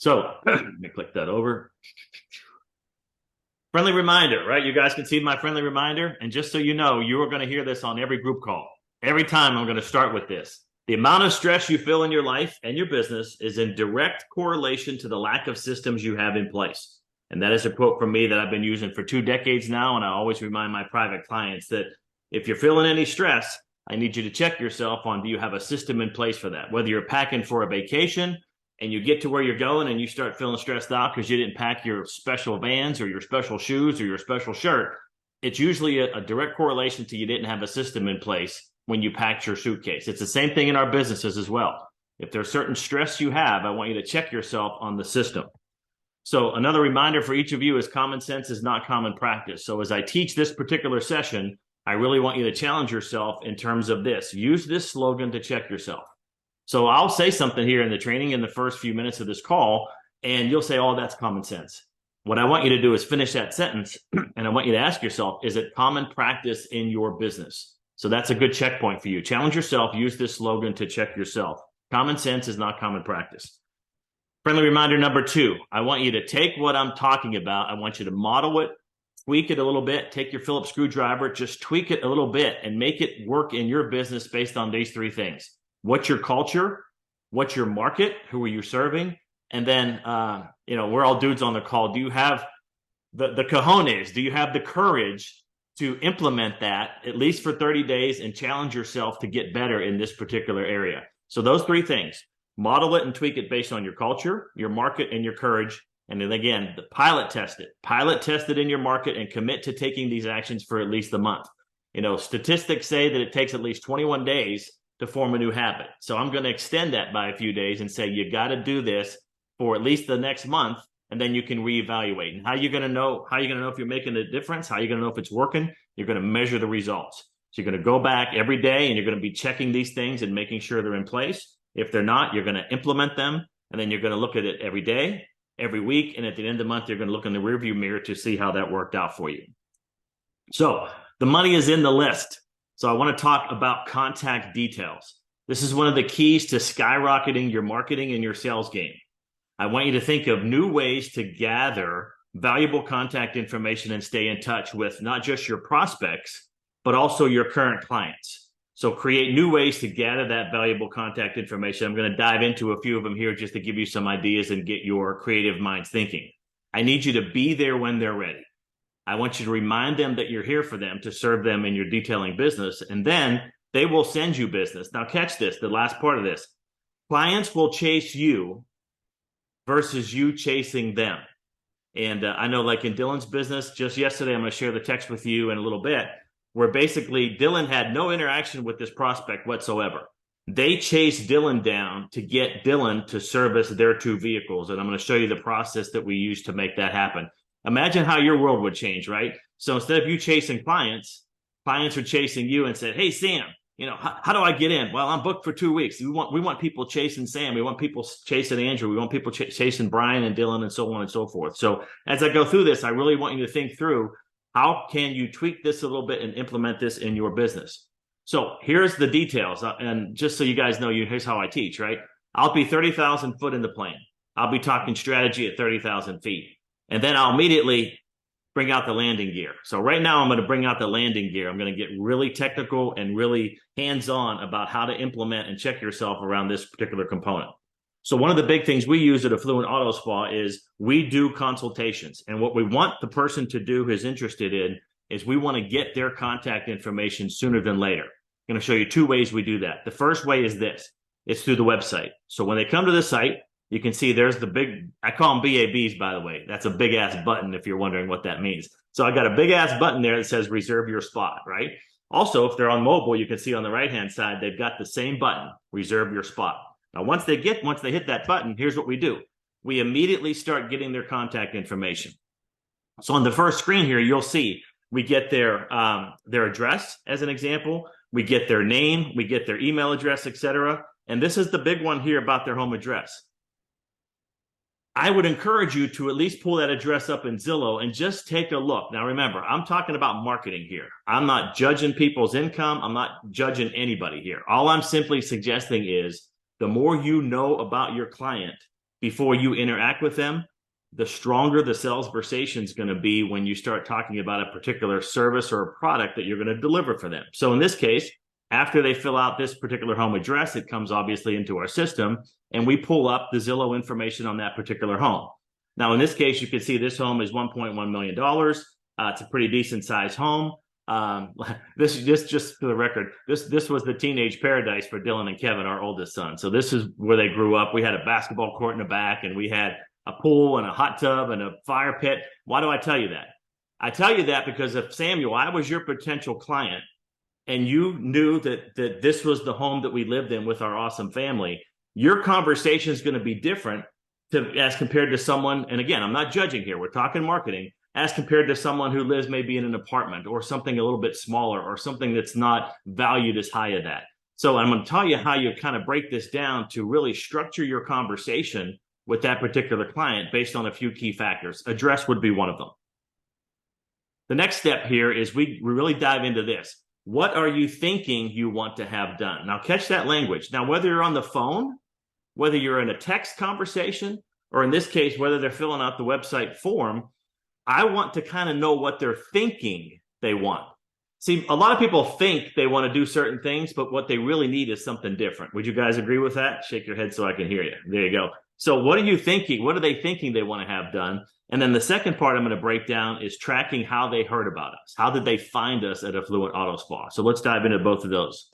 So let me click that over. Friendly reminder, right? You guys can see my friendly reminder. And just so you know, you are going to hear this on every group call. Every time I'm going to start with this. The amount of stress you feel in your life and your business is in direct correlation to the lack of systems you have in place. And that is a quote from me that I've been using for 2 decades now. And I always remind my private clients that if you're feeling any stress, I need you to check yourself on, do you have a system in place for that? Whether you're packing for a vacation and you get to where you're going and you start feeling stressed out because you didn't pack your special Vans or your special shoes or your special shirt, it's usually a direct correlation to you didn't have a system in place when you packed your suitcase. It's the same thing in our businesses as well. If there's certain stress you have, I want you to check yourself on the system. So another reminder for each of you is common sense is not common practice. So as I teach this particular session, I really want you to challenge yourself in terms of this. Use this slogan to check yourself. So I'll say something here in the training in the first few minutes of this call, and you'll say, oh, that's common sense. What I want you to do is finish that sentence, and I want you to ask yourself, is it common practice in your business? So that's a good checkpoint for you. Challenge yourself. Use this slogan to check yourself. Common sense is not common practice. Friendly reminder number 2, I want you to take what I'm talking about. I want you to model it, tweak it a little bit, take your Phillips screwdriver, just tweak it a little bit and make it work in your business based on these 3 things. What's your culture? What's your market? Who are you serving? And then, we're all dudes on the call. Do you have the cojones? Do you have the courage to implement that at least for 30 days and challenge yourself to get better in this particular area? So those 3 things, model it and tweak it based on your culture, your market, and your courage. And then again, the pilot test it in your market and commit to taking these actions for at least a month. Statistics say that it takes at least 21 days to form a new habit. So I'm going to extend that by a few days and say, you got to do this for at least the next month, and then you can reevaluate. And how are you going to know? How are you going to know if you're making a difference? How are you going to know if it's working? You're going to measure the results. So you're going to go back every day and you're going to be checking these things and making sure they're in place. If they're not, you're going to implement them, and then you're going to look at it every day, every week, and at the end of the month, you're going to look in the rearview mirror to see how that worked out for you. So the money is in the list. So I want to talk about contact details. This is one of the keys to skyrocketing your marketing and your sales game. I want you to think of new ways to gather valuable contact information and stay in touch with not just your prospects, but also your current clients. So create new ways to gather that valuable contact information. I'm going to dive into a few of them here just to give you some ideas and get your creative minds thinking. I need you to be there when they're ready. I want you to remind them that you're here for them to serve them in your detailing business, and then they will send you business. Now catch this, the last part of this. Clients will chase you versus you chasing them. And I know like in Dylan's business, just yesterday, I'm going to share the text with you in a little bit, where basically Dylan had no interaction with this prospect whatsoever. They chased Dylan down to get Dylan to service their 2 vehicles. And I'm going to show you the process that we use to make that happen. Imagine how your world would change, right? So instead of you chasing clients, clients are chasing you and said, hey, Sam, how do I get in? Well, I'm booked for 2 weeks. We want people chasing Sam. We want people chasing Andrew. We want people chasing Brian and Dylan and so on and so forth. So as I go through this, I really want you to think through, how can you tweak this a little bit and implement this in your business? So here's the details. And just so you guys know, here's how I teach, right? I'll be 30,000 foot in the plane. I'll be talking strategy at 30,000 feet. And then I'll immediately bring out the landing gear. So right now I'm going to bring out the landing gear. I'm going to get really technical and really hands-on about how to implement and check yourself around this particular component. So one of the big things we use at Affluent Auto Spa is we do consultations. And what we want the person to do who's interested in is we want to get their contact information sooner than later. I'm going to show you 2 ways we do that. The first way is this. It's through the website. So when they come to the site, you can see there's the big, I call them BABs, by the way. That's a big ass button if you're wondering what that means. So I got a big ass button there that says reserve your spot, right? Also, if they're on mobile, you can see on the right-hand side, they've got the same button, reserve your spot. Now, once they hit that button, here's what we do. We immediately start getting their contact information. So on the first screen here, you'll see we get their address as an example. We get their name, we get their email address, etc. And this is the big one here about their home address. I would encourage you to at least pull that address up in Zillow and just take a look. Now, remember, I'm talking about marketing here. I'm not judging people's income. I'm not judging anybody here. All I'm simply suggesting is the more you know about your client, before you interact with them, the stronger the sales conversation is going to be when you start talking about a particular service or a product that you're going to deliver for them. So in this case, after they fill out this particular home address, it comes obviously into our system, and we pull up the Zillow information on that particular home. Now, in this case, you can see this home is $1.1 million. It's a pretty decent sized home. This just for the record, this was the teenage paradise for Dylan and Kevin, our oldest son. So this is where they grew up. We had a basketball court in the back, and we had a pool and a hot tub and a fire pit. Why do I tell you that? I tell you that because if, Samuel, I was your potential client and you knew that this was the home that we lived in with our awesome family, your conversation is going to be different as compared to someone, and again, I'm not judging here, we're talking marketing, as compared to someone who lives maybe in an apartment or something a little bit smaller or something that's not valued as high as that. So I'm going to tell you how you kind of break this down to really structure your conversation with that particular client based on a few key factors. Address would be one of them. The next step here is we really dive into this. What are you thinking you want to have done? Now, catch that language. Now, whether you're on the phone, whether you're in a text conversation, or in this case, whether they're filling out the website form, I want to kind of know what they're thinking they want. See, a lot of people think they want to do certain things, but what they really need is something different. Would you guys agree with that? Shake your head so I can hear you. There you go. So what are you thinking? What are they thinking they want to have done? And then the second part I'm going to break down is tracking how they heard about us. How did they find us at Affluent Auto Spa? So let's dive into both of those.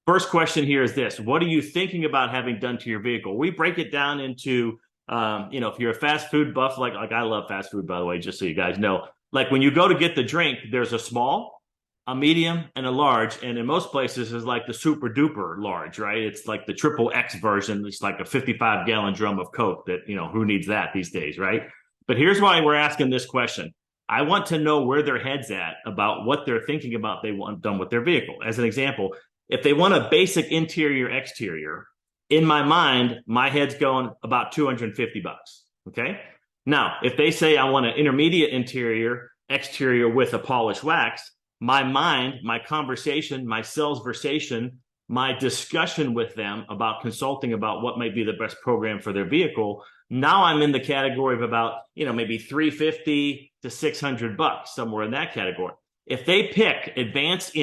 First question here is this. What are you thinking about having done to your vehicle? We break it down into, if you're a fast food buff, like I love fast food, by the way, just so you guys know. Like when you go to get the drink, there's a small, a medium, and a large. And in most places, it's like the super duper large, right? It's like the triple X version. It's like a 55-gallon drum of Coke that, who needs that these days, right? But here's why we're asking this question. I want to know where their head's at about what they're thinking about they want done with their vehicle. As an example, if they want a basic interior exterior, in my mind, my head's going about $250. Okay. Now, if they say I want an intermediate interior exterior with a polished wax, my mind, my conversation, my sales conversation, my discussion with them about consulting about what might be the best program for their vehicle, now I'm in the category of about, maybe $350 to $600, somewhere in that category. If they pick advanced,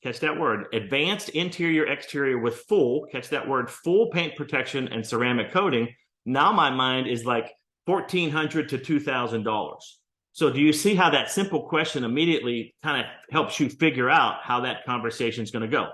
catch that word, advanced interior exterior with full, catch that word, full paint protection and ceramic coating, now my mind is like $1,400 to $2,000. So do you see how that simple question immediately kind of helps you figure out how that conversation is going to go?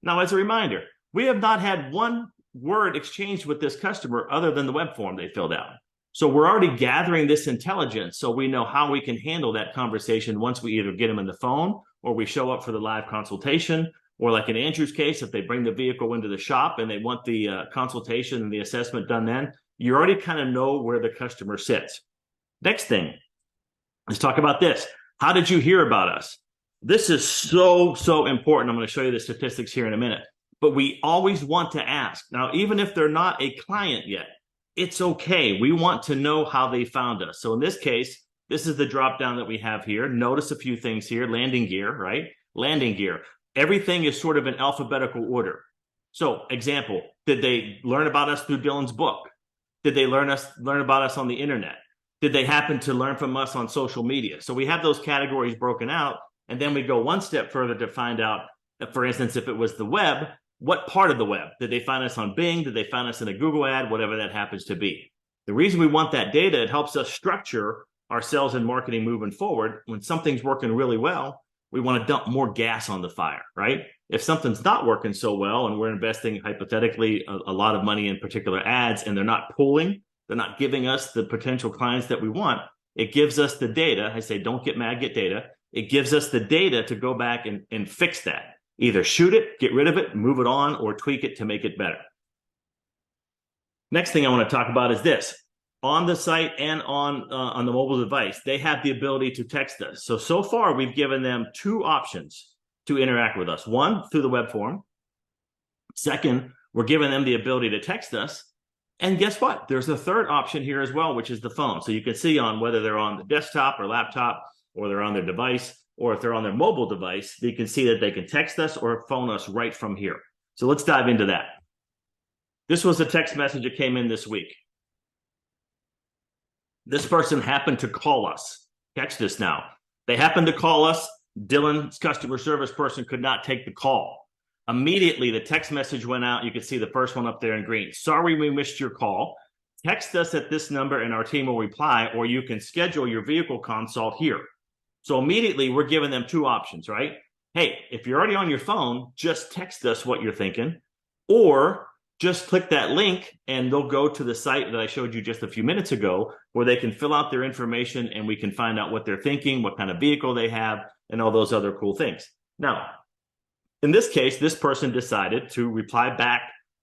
Now, as a reminder, we have not had one word exchanged with this customer other than the web form they filled out. So we're already gathering this intelligence so we know how we can handle that conversation once we either get them in the phone or we show up for the live consultation, or like in Andrew's case, if they bring the vehicle into the shop and they want the consultation and the assessment done then, you already kind of know where the customer sits. Next thing, let's talk about this. How did you hear about us? This is so important. I'm going to show you the statistics here in a minute, but we always want to ask. Now, even if they're not a client yet, it's okay. We want to know how they found us. So in this case, this is the drop down that we have here. Notice a few things here. Landing gear, right? Landing gear. Everything is sort of in alphabetical order. So example, did they learn about us through Dylan's book? Did they learn about us on the internet? Did they happen to learn from us on social media? So we have those categories broken out, and then we go one step further to find out, for instance, if it was the web, what part of the web? Did they find us on Bing? Did they find us in a Google ad? Whatever that happens to be. The reason we want that data, it helps us structure our sales and marketing moving forward. When something's working really well, we want to dump more gas on the fire, right? If something's not working so well and we're investing hypothetically a lot of money in particular ads and they're not pulling, they're not giving us the potential clients that we want, it gives us the data. I say, don't get mad, get data. It gives us the data to go back and fix that. Either shoot it, get rid of it, move it on, or tweak it to make it better. Next thing I want to talk about is this. On the site and on the mobile device, they have the ability to text us. So far, we've given them two options to interact with us. One, through the web form. Second, we're giving them the ability to text us. And guess what? There's a third option here as well, which is the phone. So you can see on whether they're on the desktop or laptop, or they're on their device, or if they're on their mobile device, you can see that they can text us or phone us right from here. So let's dive into that. This was a text message that came in this week. This person happened to call us. Catch this now. They happened to call us. Dylan's customer service person could not take the call. Immediately, the text message went out. You can see the first one up there in green. Sorry we missed your call. Text us at this number and our team will reply, or you can schedule your vehicle consult here. So immediately, we're giving them two options, right? Hey, if you're already on your phone, just text us what you're thinking, or just click that link and they'll go to the site that I showed you just a few minutes ago where they can fill out their information and we can find out what they're thinking, what kind of vehicle they have, and all those other cool things. Now, in this case, this person decided to reply back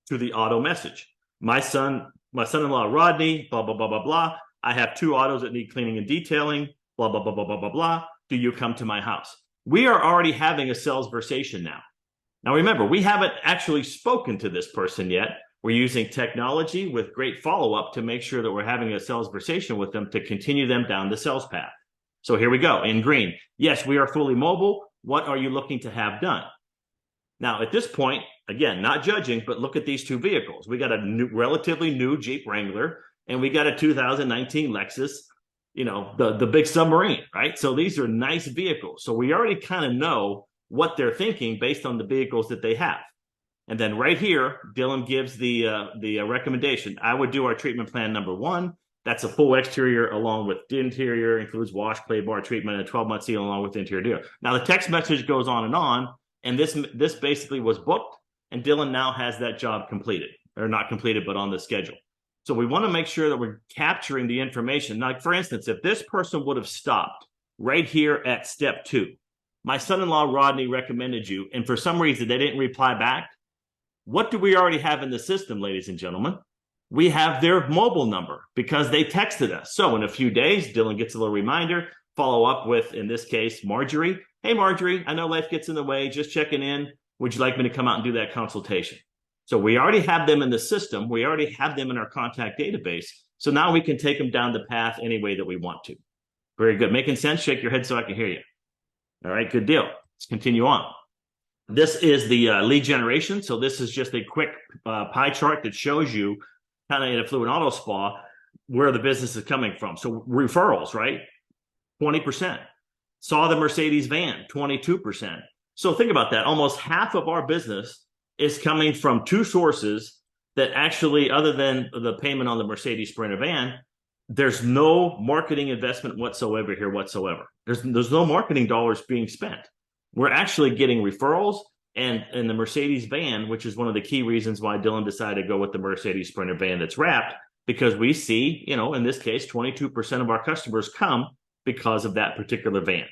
to the auto message. My son-in-law, Rodney, blah, blah, blah, blah, blah. I have 2 autos that need cleaning and detailing, blah, blah, blah, blah, blah, blah, blah. Do you come to my house? We are already having a sales conversation now. Now, remember, we haven't actually spoken to this person yet. We're using technology with great follow-up to make sure that we're having a sales conversation with them to continue them down the sales path. So here we go in green. Yes, we are fully mobile. What are you looking to have done? Now, at this point, again, not judging, but look at these 2 vehicles. We got a relatively new Jeep Wrangler, and we got a 2019 Lexus, the big submarine, right? So these are nice vehicles. So we already kind of know what they're thinking based on the vehicles that they have. And then right here, Dylan gives the recommendation. I would do our treatment plan number 1. That's a full exterior along with the interior, includes wash, clay bar treatment, and a 12-month seal along with the interior. Now, the text message goes on, and this basically was booked, and Dylan now has that job completed, or not completed, but on the schedule. So we want to make sure that we're capturing the information. Like, for instance, if this person would have stopped right here at step 2, my son-in-law, Rodney, recommended you, and for some reason they didn't reply back, what do we already have in the system, ladies and gentlemen? We have their mobile number because they texted us. So in a few days, Dylan gets a little reminder, follow up with, in this case, Marjorie. Hey, Marjorie, I know life gets in the way, just checking in. Would you like me to come out and do that consultation? So we already have them in the system. We already have them in our contact database. So now we can take them down the path any way that we want to. Very good. Making sense? Shake your head so I can hear you. All right, good deal. Let's continue on. This is the lead generation. So this is just a quick pie chart that shows you kind of in a fluid auto spa where the business is coming from. So referrals, right? 20%. Saw the Mercedes van, 22%. So think about that. Almost half of our business is coming from 2 sources that actually, other than the payment on the Mercedes Sprinter van, there's no marketing investment whatsoever here whatsoever. There's no marketing dollars being spent. We're actually getting referrals and the Mercedes van, which is one of the key reasons why Dylan decided to go with the Mercedes Sprinter van that's wrapped, because we see, in this case, 22% of our customers come because of that particular van.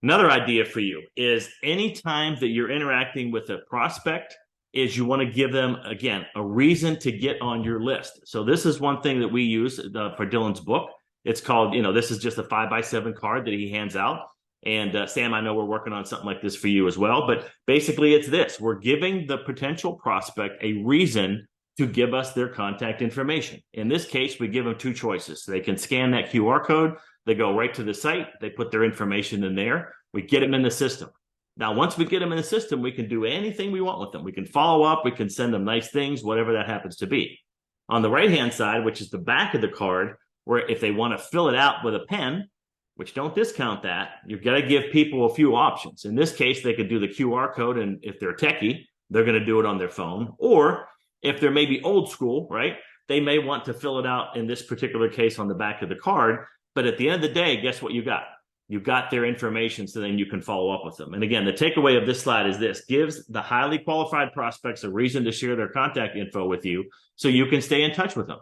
Another idea for you is anytime that you're interacting with a prospect is you want to give them, again, a reason to get on your list. So this is one thing that we use for Dylan's book. It's called, this is just a 5x7 card that he hands out. And Sam, I know we're working on something like this for you as well. But basically it's this. We're giving the potential prospect a reason to give us their contact information. In this case, we give them 2 choices. So they can scan that QR code. They go right to the site. They put their information in there. We get them in the system. Now, once we get them in the system, we can do anything we want with them. We can follow up. We can send them nice things, whatever that happens to be. On the right-hand side, which is the back of the card, where if they want to fill it out with a pen, which don't discount that, you've got to give people a few options. In this case, they could do the QR code, and if they're techie, they're going to do it on their phone. Or if they're maybe old school, right, they may want to fill it out in this particular case on the back of the card. But at the end of the day, guess what you got? You got their information, so then you can follow up with them. And again, the takeaway of this slide is this: gives the highly qualified prospects a reason to share their contact info with you so you can stay in touch with them.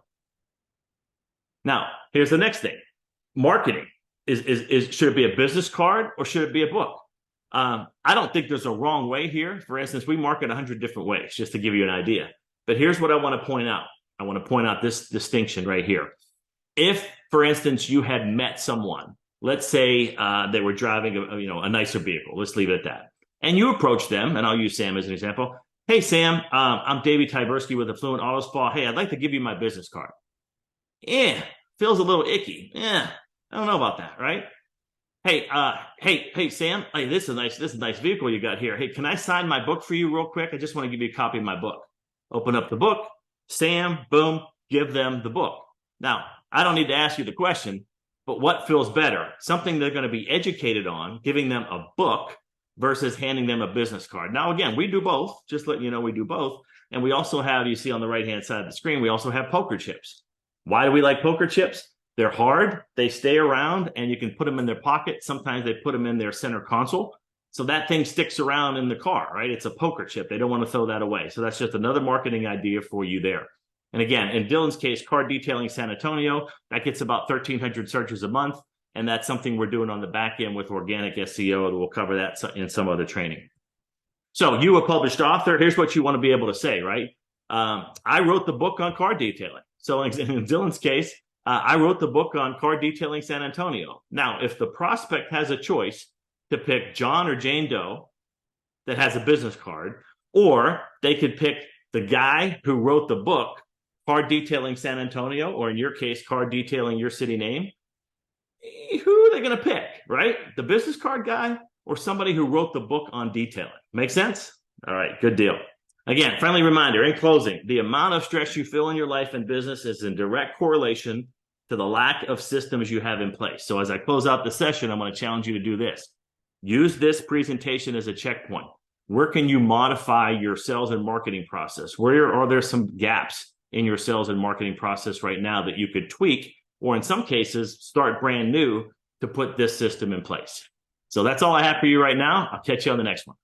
Now, here's the next thing. Marketing. Should it be a business card or should it be a book? I don't think there's a wrong way here. For instance, we market 100 different ways, just to give you an idea. But here's what I want to point out. I want to point out this distinction right here. If, for instance, you had met someone, let's say they were driving a nicer vehicle. Let's leave it at that. And you approach them, and I'll use Sam as an example. Hey, Sam, I'm Davey Tyberski with Affluent Auto Spa. Hey, I'd like to give you my business card. Feels a little icky. I don't know about that, right? Hey, Sam. Hey, this is a nice vehicle you got here. Hey, can I sign my book for you real quick? I just want to give you a copy of my book. Open up the book, Sam, boom, give them the book. Now, I don't need to ask you the question, but what feels better? Something they're going to be educated on, giving them a book versus handing them a business card. Now, again, we do both. Just letting you know, we do both. And we also have, you see on the right-hand side of the screen, we also have poker chips. Why do we like poker chips? They're hard, they stay around, and you can put them in their pocket. Sometimes they put them in their center console. So that thing sticks around in the car, right? It's a poker chip. They don't want to throw that away. So that's just another marketing idea for you there. And again, in Dylan's case, Car Detailing San Antonio, that gets about 1,300 searches a month. And that's something we're doing on the back end with organic SEO, and we'll cover that in some other training. So you, a published author, here's what you want to be able to say, right? I wrote the book on car detailing. So in Dylan's case, I wrote the book on Car Detailing San Antonio. Now, if the prospect has a choice to pick John or Jane Doe that has a business card, or they could pick the guy who wrote the book, Car Detailing San Antonio, or in your case, Car Detailing Your City Name, who are they going to pick, right? The business card guy or somebody who wrote the book on detailing? Make sense? All right, good deal. Again, friendly reminder in closing, the amount of stress you feel in your life and business is in direct correlation to the lack of systems you have in place. So as I close out the session, I'm going to challenge you to do this. Use this presentation as a checkpoint. Where can you modify your sales and marketing process? Where are there some gaps in your sales and marketing process right now that you could tweak, or in some cases, start brand new to put this system in place? So that's all I have for you right now. I'll catch you on the next one.